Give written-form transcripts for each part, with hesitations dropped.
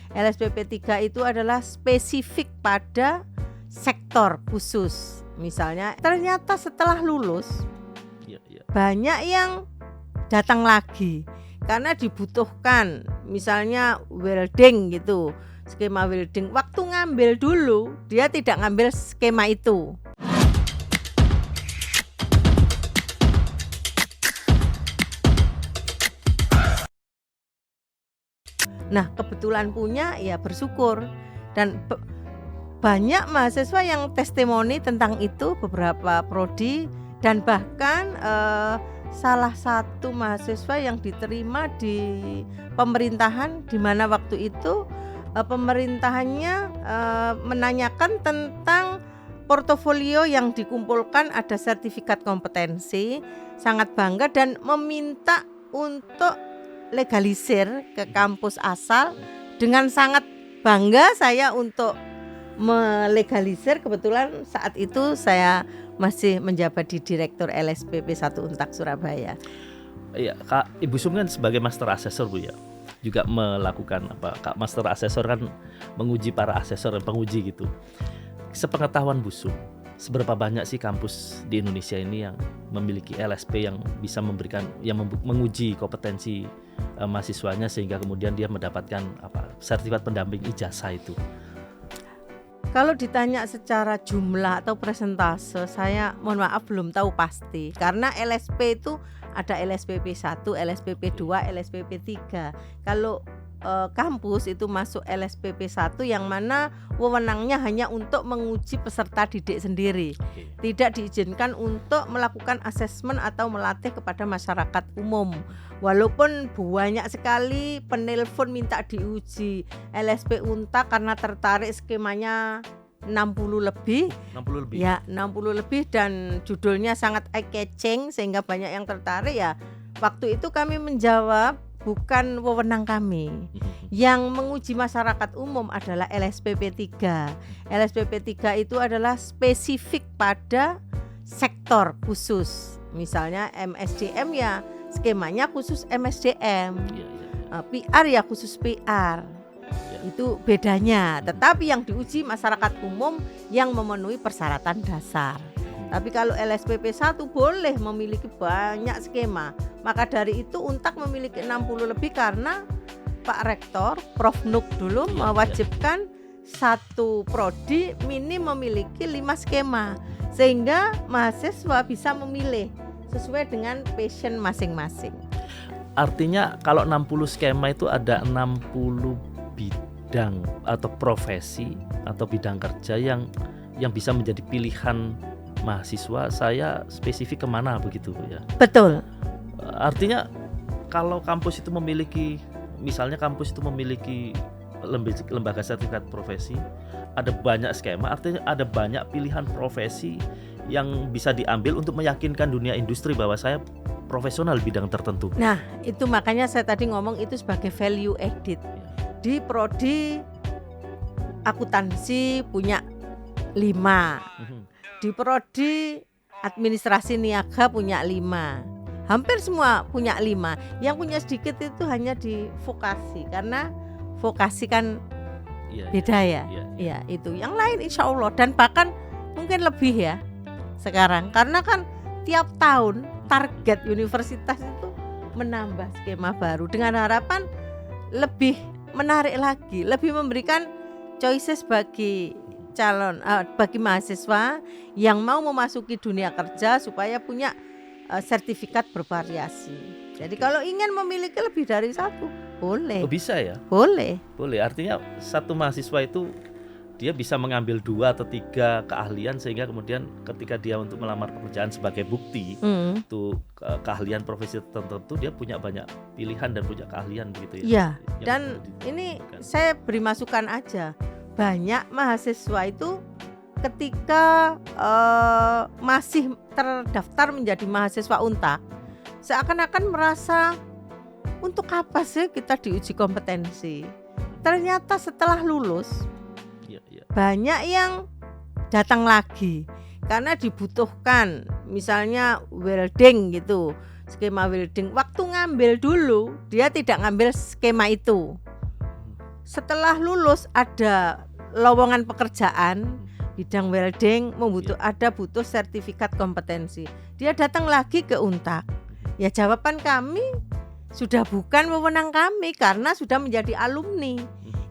LSPP 3 itu adalah spesifik pada sektor khusus. Misalnya ternyata setelah lulus banyak yang datang lagi karena dibutuhkan misalnya welding gitu, skema welding. Waktu ngambil dulu dia tidak ngambil skema itu. Nah, kebetulan punya ya bersyukur, dan banyak mahasiswa yang testimoni tentang itu, beberapa prodi, dan bahkan salah satu mahasiswa yang diterima di pemerintahan, di mana waktu itu pemerintahannya menanyakan tentang portofolio yang dikumpulkan, ada sertifikat kompetensi, sangat bangga dan meminta untuk legalisir ke kampus asal. Dengan sangat bangga saya untuk melegalisir. Kebetulan saat itu saya masih menjabat di Direktur LSPP 1 Untak Surabaya. Iya, Kak, Ibu Sum kan sebagai Master Assessor Bu ya, juga melakukan Kak Master Assessor kan menguji para asesor dan penguji gitu. Sepengetahuan Bu Sum, seberapa banyak sih kampus di Indonesia ini yang memiliki LSP yang bisa memberikan, yang menguji kompetensi mahasiswanya sehingga kemudian dia mendapatkan sertifikat pendamping ijazah itu? Kalau ditanya secara jumlah atau persentase, saya mohon maaf belum tahu pasti, karena LSP itu ada LSPP 1, LSPP 2, LSPP 3. Kalau kampus itu masuk LSPP 1 yang mana wewenangnya hanya untuk menguji peserta didik sendiri. Tidak diizinkan untuk melakukan asesmen atau melatih kepada masyarakat umum. Walaupun banyak sekali penelpon minta diuji LSP Untak karena tertarik, skemanya 60 lebih. Ya, 60 lebih dan judulnya sangat eye catching sehingga banyak yang tertarik ya. Waktu itu kami menjawab, bukan wewenang kami. Yang menguji masyarakat umum adalah LSPP 3. LSPP 3 itu adalah spesifik pada sektor khusus. Misalnya MSDM ya skemanya khusus MSDM. PR ya khusus PR. Itu bedanya. Tetapi yang diuji masyarakat umum yang memenuhi persyaratan dasar. Tapi kalau LSPP 1 boleh memiliki banyak skema. Maka dari itu Untak memiliki 60 lebih karena Pak Rektor, Prof. Nuk dulu mewajibkan satu prodi minim memiliki 5 skema. Sehingga mahasiswa bisa memilih sesuai dengan passion masing-masing. Artinya kalau 60 skema itu ada 60 bidang atau profesi atau bidang kerja yang bisa menjadi pilihan mahasiswa. Saya spesifik kemana begitu ya? Betul. Artinya kalau kampus itu memiliki, misalnya kampus itu memiliki lembaga sertifikat profesi, ada banyak skema, artinya ada banyak pilihan profesi yang bisa diambil untuk meyakinkan dunia industri bahwa saya profesional bidang tertentu. Nah, itu makanya saya tadi ngomong itu sebagai value added. Di prodi akuntansi punya 5. Di prodi administrasi niaga punya 5. Hampir semua punya 5. Yang punya sedikit itu hanya di vokasi, karena vokasi kan beda ya. Ya, itu. Yang lain insya Allah, dan bahkan mungkin lebih ya sekarang, karena kan tiap tahun target universitas itu menambah skema baru dengan harapan lebih menarik lagi, lebih memberikan choices bagi calon bagi mahasiswa yang mau memasuki dunia kerja supaya punya sertifikat bervariasi. Jadi kalau ingin memiliki lebih dari satu, boleh. Bisa ya? Boleh. Artinya satu mahasiswa itu dia bisa mengambil 2 atau 3 keahlian sehingga kemudian ketika dia untuk melamar pekerjaan sebagai bukti untuk keahlian profesi tertentu, dia punya banyak pilihan dan punya keahlian begitu ya. Iya. Dan ini saya beri masukan aja. Banyak mahasiswa itu ketika masih terdaftar menjadi mahasiswa Untak, seakan-akan merasa untuk apa sih kita diuji kompetensi. Ternyata setelah lulus banyak yang datang lagi karena dibutuhkan misalnya welding gitu, skema welding. Waktu ngambil dulu dia tidak ngambil skema itu. setelah lulus ada lowongan pekerjaan bidang welding butuh sertifikat kompetensi. Dia datang lagi ke Untak. Ya jawaban kami sudah bukan wewenang kami karena sudah menjadi alumni.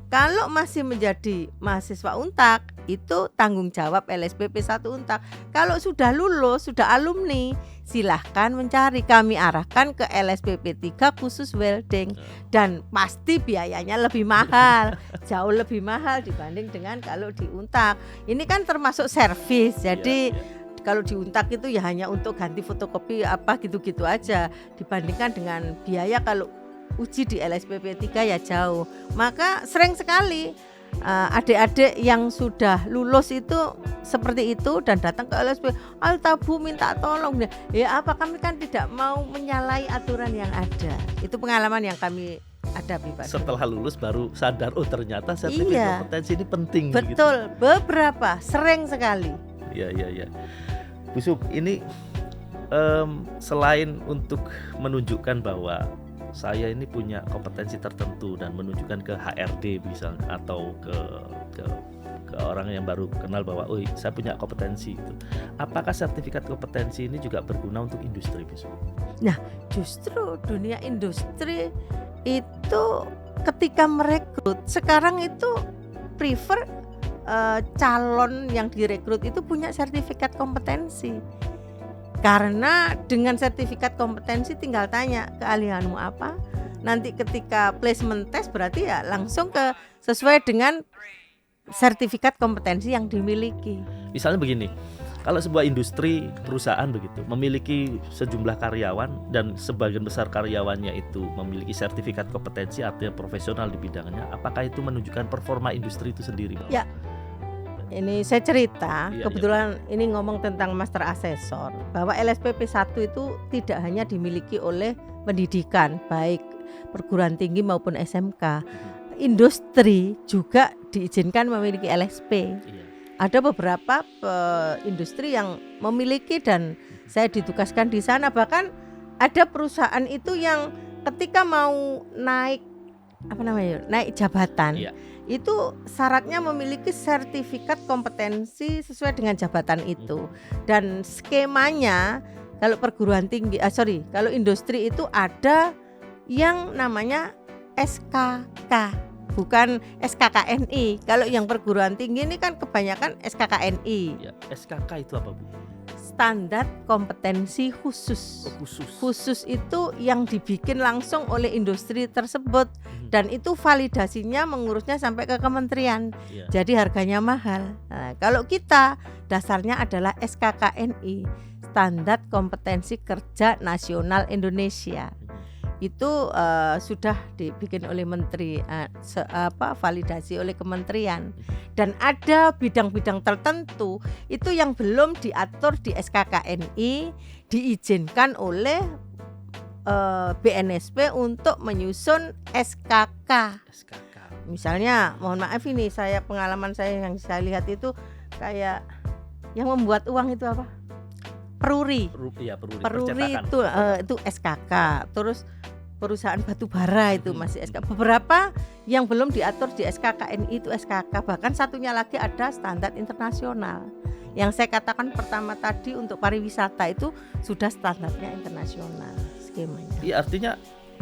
Kalau masih menjadi mahasiswa Untak, itu tanggung jawab LSPP 1 Untak. Kalau sudah lulus, sudah alumni, silahkan mencari. Kami arahkan ke LSPP 3 khusus welding. Dan pasti biayanya lebih mahal, jauh lebih mahal dibanding dengan kalau di Untak. Ini kan termasuk servis, jadi kalau di Untak itu ya hanya untuk ganti fotokopi apa gitu-gitu aja. Dibandingkan dengan biaya kalau uji di LSPP 3 ya jauh. Maka sering sekali adik-adik yang sudah lulus itu seperti itu dan datang ke LSP, Altabu minta tolong. Ya apa, kami kan tidak mau menyalahi aturan yang ada. Itu pengalaman yang kami hadapi Pak. Setelah lulus baru sadar, oh ternyata sertifikat kompetensi ini penting. Betul, gitu. Beberapa, sering sekali. Iya. Bu Sum, ini selain untuk menunjukkan bahwa saya ini punya kompetensi tertentu dan menunjukkan ke HRD misalnya atau ke orang yang baru kenal bahwa oh saya punya kompetensi itu. Apakah sertifikat kompetensi ini juga berguna untuk industri, Bu Sum? Nah, justru dunia industri itu ketika merekrut sekarang itu prefer calon yang direkrut itu punya sertifikat kompetensi. Karena dengan sertifikat kompetensi tinggal tanya keahlianmu apa. Nanti ketika placement test berarti ya langsung sesuai dengan sertifikat kompetensi yang dimiliki. Misalnya begini, kalau sebuah industri perusahaan begitu memiliki sejumlah karyawan dan sebagian besar karyawannya itu memiliki sertifikat kompetensi artinya profesional di bidangnya, apakah itu menunjukkan performa industri itu sendiri? Ya. Ini saya cerita, kebetulan ini ngomong tentang master asesor, bahwa LSPP 1 itu tidak hanya dimiliki oleh pendidikan, baik perguruan tinggi maupun SMK. Industri juga diizinkan memiliki LSP. Ada beberapa industri yang memiliki dan saya ditugaskan di sana. Bahkan ada perusahaan itu yang ketika mau naik jabatan, itu syaratnya memiliki sertifikat kompetensi sesuai dengan jabatan itu. Dan skemanya kalau kalau industri itu ada yang namanya SKK, bukan SKKNI. Kalau yang perguruan tinggi ini kan kebanyakan SKKNI. Ya, SKK itu apa, Bu? Standar kompetensi khusus. Khusus itu yang dibikin langsung oleh industri tersebut dan itu validasinya mengurusnya sampai ke kementerian. Jadi harganya mahal. Nah, kalau kita dasarnya adalah SKKNI, Standar Kompetensi Kerja Nasional Indonesia. Itu sudah dibikin oleh menteri, validasi oleh kementerian. Dan ada bidang-bidang tertentu itu yang belum diatur di SKKNI, diizinkan oleh BNSP untuk menyusun SKK. Misalnya, mohon maaf ini pengalaman saya yang saya lihat itu kayak yang membuat uang itu apa? Peruri itu SKK. Terus perusahaan batu bara itu masih SKK. Beberapa yang belum diatur di SKKNI itu SKK. Bahkan satunya lagi ada standar internasional. Yang saya katakan pertama tadi untuk pariwisata itu sudah standarnya internasional skemanya. Iya, artinya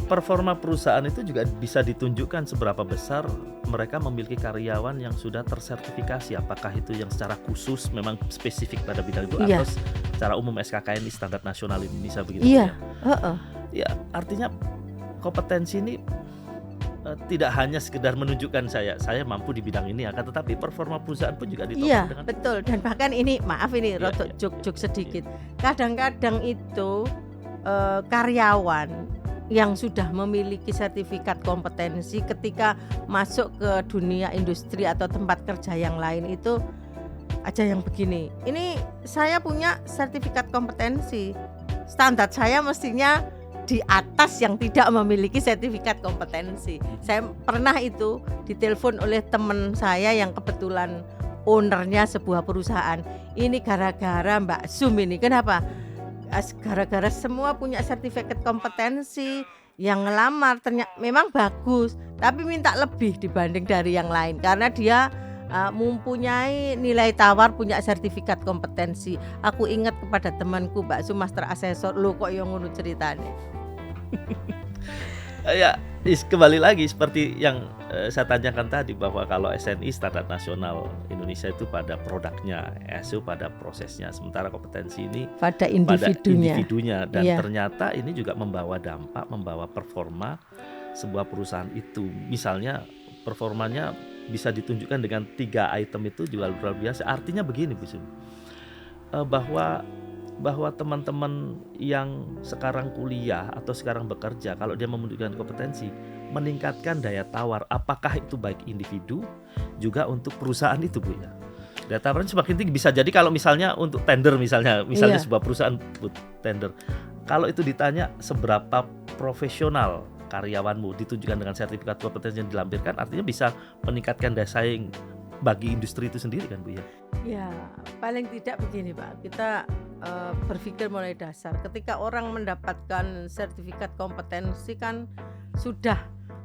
performa perusahaan itu juga bisa ditunjukkan seberapa besar mereka memiliki karyawan yang sudah tersertifikasi. Apakah itu yang secara khusus memang spesifik pada bidang itu atau secara umum SKKNI Standar Nasional Indonesia begitu ya? Ya, artinya kompetensi ini tidak hanya sekedar menunjukkan saya mampu di bidang ini, akan tetapi performa perusahaan pun juga ditopang dengan betul. Dan bahkan ini rotok juk sedikit. Kadang-kadang itu karyawan yang sudah memiliki sertifikat kompetensi ketika masuk ke dunia industri atau tempat kerja yang lain itu aja yang begini. Ini saya punya sertifikat kompetensi. Standar saya mestinya di atas yang tidak memiliki sertifikat kompetensi. Saya pernah itu ditelepon oleh teman saya yang kebetulan ownernya sebuah perusahaan. Ini gara-gara Mbak Sum ini. Kenapa? Gara-gara semua punya sertifikat kompetensi yang ngelamar ternyata memang bagus, tapi minta lebih dibanding dari yang lain karena dia mempunyai nilai tawar, punya sertifikat kompetensi. Aku ingat kepada temanku Mbak Su Master Asesor, lho kok yang ngono ceritane. Ya, kembali lagi seperti yang saya tanyakan tadi bahwa kalau SNI Standar Nasional Indonesia itu pada produknya, SU pada prosesnya, sementara kompetensi ini Pada pada individunya. individunya dan Iya. ternyata ini juga membawa dampak, membawa performa sebuah perusahaan itu. Misalnya performanya bisa ditunjukkan dengan 3 item itu juga luar biasa. Artinya begini Bu Sum, bahwa teman-teman yang sekarang kuliah atau sekarang bekerja, kalau dia menunjukkan kompetensi, meningkatkan daya tawar, apakah itu baik individu juga untuk perusahaan itu Bu ya. Daya tawarnya semakin tinggi, bisa jadi kalau misalnya untuk tender misalnya Iya. sebuah perusahaan tender, kalau itu ditanya seberapa profesional karyawanmu ditunjukkan dengan sertifikat kompetensi yang dilampirkan, artinya bisa meningkatkan daya saing bagi industri itu sendiri kan Bu ya. Ya, paling tidak begini Pak, kita berpikir mulai dasar. Ketika orang mendapatkan sertifikat kompetensi kan sudah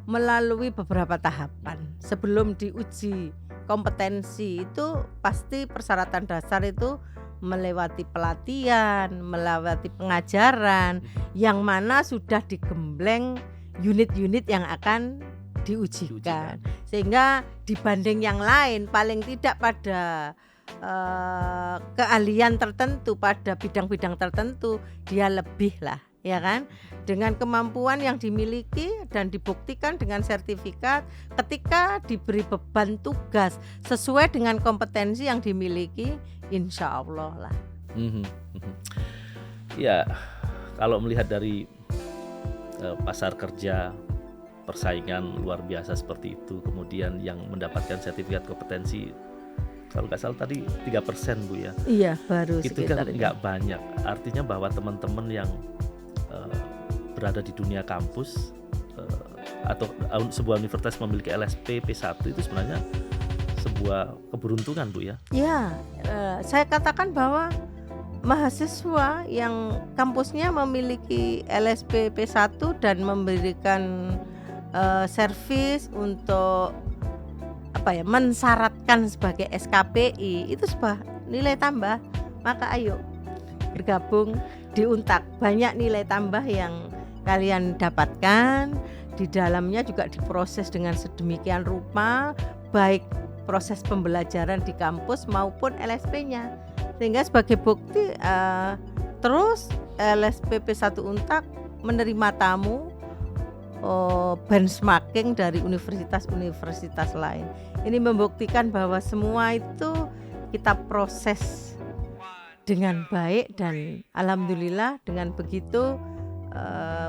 melalui beberapa tahapan. Sebelum diuji kompetensi itu pasti persyaratan dasar itu melewati pelatihan, melewati pengajaran, yang mana sudah digembleng unit-unit yang akan diujikan. Sehingga dibanding yang lain paling tidak pada keahlian tertentu, pada bidang-bidang tertentu dia lebih lah, ya kan, dengan kemampuan yang dimiliki dan dibuktikan dengan sertifikat. Ketika diberi beban tugas sesuai dengan kompetensi yang dimiliki, insya Allah lah. Ya, kalau melihat dari pasar kerja, persaingan luar biasa seperti itu, kemudian yang mendapatkan sertifikat kompetensi kalau nggak salah tadi 3% Bu ya. Iya, baru Itu sekitar kan itu. nggak banyak. Artinya bahwa teman-teman yang berada di dunia kampus atau sebuah universitas memiliki LSP P1 itu sebenarnya sebuah keberuntungan Bu ya. Ya, saya katakan bahwa mahasiswa yang kampusnya memiliki LSP P1 dan memberikan servis untuk mensyaratkan sebagai SKPI, itu sebuah nilai tambah. Maka ayo bergabung di Untak. Banyak nilai tambah yang kalian dapatkan. Di dalamnya juga diproses dengan sedemikian rupa, baik proses pembelajaran di kampus maupun LSP-nya. Sehingga sebagai bukti terus LSP P1 Untak menerima tamu benchmarking dari universitas-universitas lain. Ini membuktikan bahwa semua itu kita proses dengan baik dan alhamdulillah dengan begitu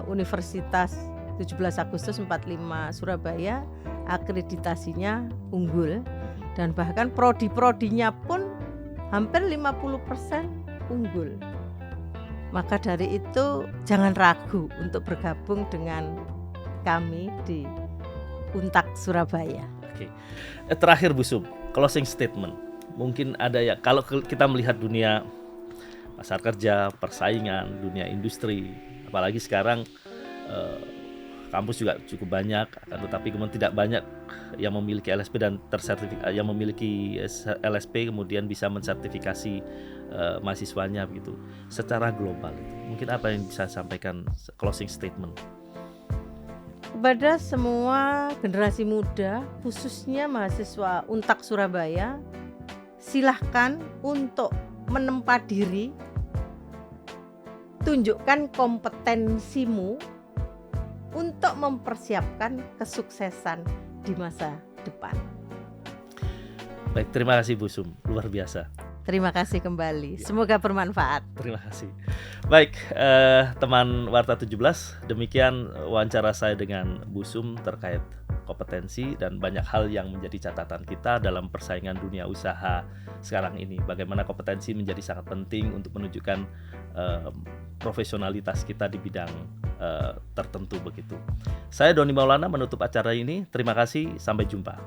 Universitas 17 Agustus 45 Surabaya akreditasinya unggul dan bahkan prodi-prodinya pun hampir 50% unggul. Maka dari itu jangan ragu untuk bergabung dengan kami di Untak Surabaya. Oke. Terakhir Bu Sum, closing statement. Mungkin ada ya, kalau kita melihat dunia pasar kerja, persaingan, dunia industri, apalagi sekarang kampus juga cukup banyak, tetapi kemudian tidak banyak yang memiliki LSP dan tersertifikasi, yang memiliki LSP kemudian bisa mensertifikasi mahasiswanya begitu. Secara global itu, mungkin apa yang bisa sampaikan closing statement? Kepada semua generasi muda, khususnya mahasiswa Untak Surabaya, silahkan untuk menempa diri, tunjukkan kompetensimu untuk mempersiapkan kesuksesan di masa depan. Baik, terima kasih Bu Sum, luar biasa. Terima kasih kembali, semoga bermanfaat. Terima kasih. Baik, teman Warta 17, demikian wawancara saya dengan Bu Sum terkait kompetensi dan banyak hal yang menjadi catatan kita dalam persaingan dunia usaha sekarang ini. Bagaimana kompetensi menjadi sangat penting untuk menunjukkan profesionalitas kita di bidang tertentu begitu. Saya Doni Maulana menutup acara ini. Terima kasih, sampai jumpa.